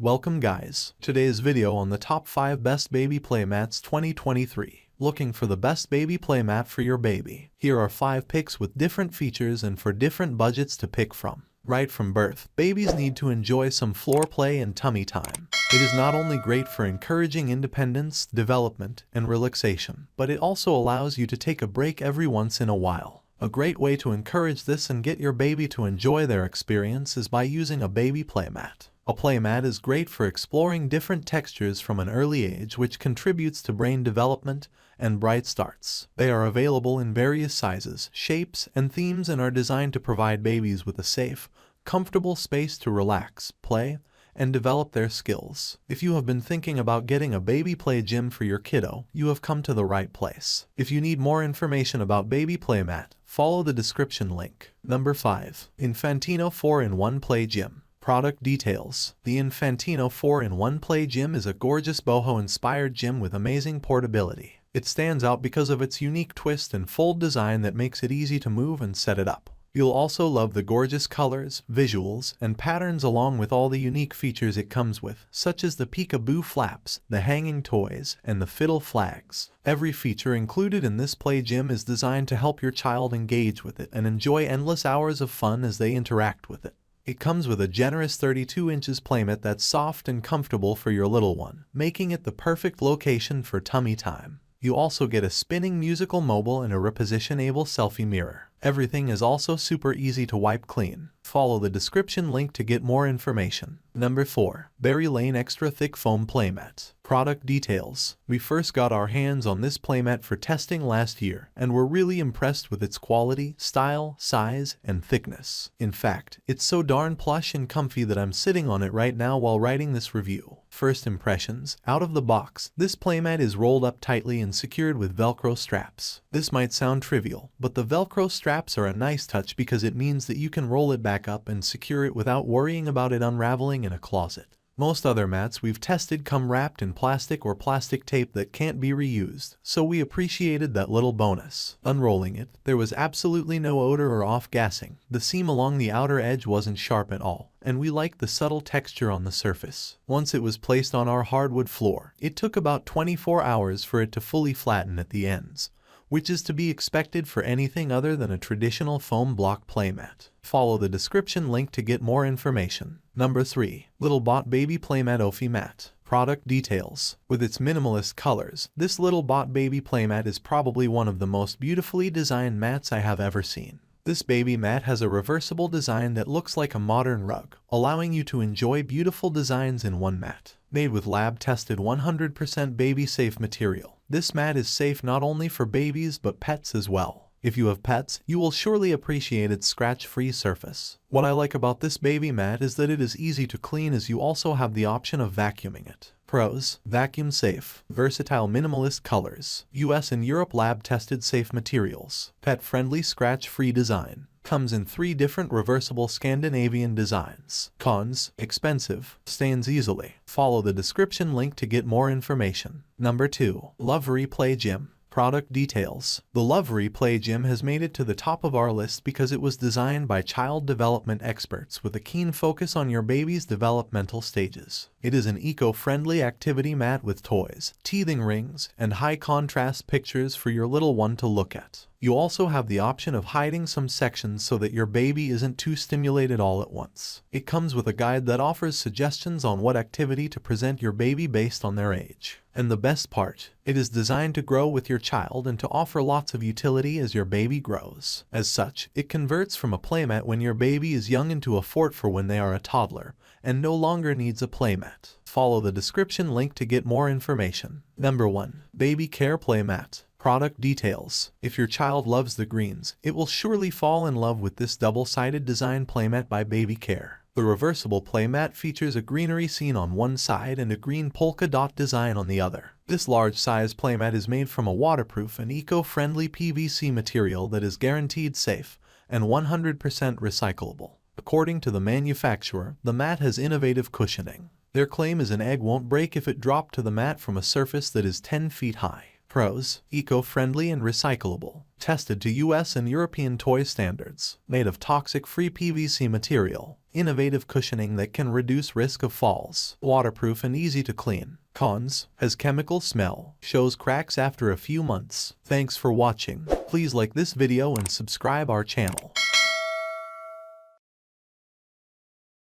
Welcome guys. Today's video on the top 5 best baby playmats 2023. Looking for the best baby playmat for your baby? Here are 5 picks with different features and for different budgets to pick from. Right from birth, babies need to enjoy some floor play and tummy time. It is not only great for encouraging independence, development, and relaxation, but it also allows you to take a break every once in a while. A great way to encourage this and get your baby to enjoy their experience is by using a baby playmat. A playmat is great for exploring different textures from an early age, which contributes to brain development and bright starts. They are available in various sizes, shapes, and themes and are designed to provide babies with a safe, comfortable space to relax, play, and develop their skills. If you have been thinking about getting a baby play gym for your kiddo, you have come to the right place. If you need more information about baby playmat, follow the description link. Number 5. Infantino 4-in-1 Play Gym. Product details. The Infantino 4-in-1 Play Gym is a gorgeous boho-inspired gym with amazing portability. It stands out because of its unique twist and fold design that makes it easy to move and set it up. You'll also love the gorgeous colors, visuals, and patterns along with all the unique features it comes with, such as the peekaboo flaps, the hanging toys, and the fiddle flags. Every feature included in this play gym is designed to help your child engage with it and enjoy endless hours of fun as they interact with it. It comes with a generous 32 inches playmat that's soft and comfortable for your little one, making it the perfect location for tummy time. You also get a spinning musical mobile and a repositionable selfie mirror. Everything is also super easy to wipe clean. Follow the description link to get more information. Number 4. Berry Lane Extra Thick Foam Playmat. Product details. We first got our hands on this playmat for testing last year and were really impressed with its quality, style, size, and thickness. In fact, it's so darn plush and comfy that I'm sitting on it right now while writing this review. First impressions. Out of the box, this playmat is rolled up tightly and secured with Velcro straps. This might sound trivial, but the Velcro straps are a nice touch because it means that you can roll it back up and secure it without worrying about it unraveling in a closet. Most other mats we've tested come wrapped in plastic or plastic tape that can't be reused, so we appreciated that little bonus. Unrolling it, there was absolutely no odor or off-gassing. The seam along the outer edge wasn't sharp at all, and we liked the subtle texture on the surface. Once it was placed on our hardwood floor, it took about 24 hours for it to fully flatten at the ends, which is to be expected for anything other than a traditional foam block playmat. Follow the description link to get more information. Number 3. Little Bot Baby Playmat Ofie Mat. Product details. With its minimalist colors, this Little Bot Baby Playmat is probably one of the most beautifully designed mats I have ever seen. This baby mat has a reversible design that looks like a modern rug, allowing you to enjoy beautiful designs in one mat. Made with lab-tested 100% baby-safe material, this mat is safe not only for babies but pets as well. If you have pets, you will surely appreciate its scratch-free surface. What I like about this baby mat is that it is easy to clean as you also have the option of vacuuming it. Pros: vacuum safe, versatile minimalist colors, US and Europe lab-tested safe materials, pet-friendly scratch-free design. Comes in 3 different reversible Scandinavian designs. Cons: expensive, stains easily. Follow the description link to get more information. Number 2. Lovevery Play Gym. Product details. The Lovevery Play Gym has made it to the top of our list because it was designed by child development experts with a keen focus on your baby's developmental stages. It is an eco-friendly activity mat with toys, teething rings, and high-contrast pictures for your little one to look at. You also have the option of hiding some sections so that your baby isn't too stimulated all at once. It comes with a guide that offers suggestions on what activity to present your baby based on their age. And the best part, it is designed to grow with your child and to offer lots of utility as your baby grows. As such, it converts from a playmat when your baby is young into a fort for when they are a toddler and no longer needs a playmat. Follow the description link to get more information. Number 1. Baby Care Playmat. Product details. If your child loves the greens, it will surely fall in love with this double-sided design playmat by Baby Care. The reversible playmat features a greenery scene on one side and a green polka dot design on the other. This large-size playmat is made from a waterproof and eco-friendly PVC material that is guaranteed safe and 100% recyclable. According to the manufacturer, the mat has innovative cushioning. Their claim is an egg won't break if it dropped to the mat from a surface that is 10 feet high. Pros: eco-friendly and recyclable. Tested to US and European toy standards. Made of toxic-free PVC material. Innovative cushioning that can reduce risk of falls. Waterproof and easy to clean. Cons: has chemical smell. Shows cracks after a few months. Thanks for watching. Please like this video and subscribe our channel.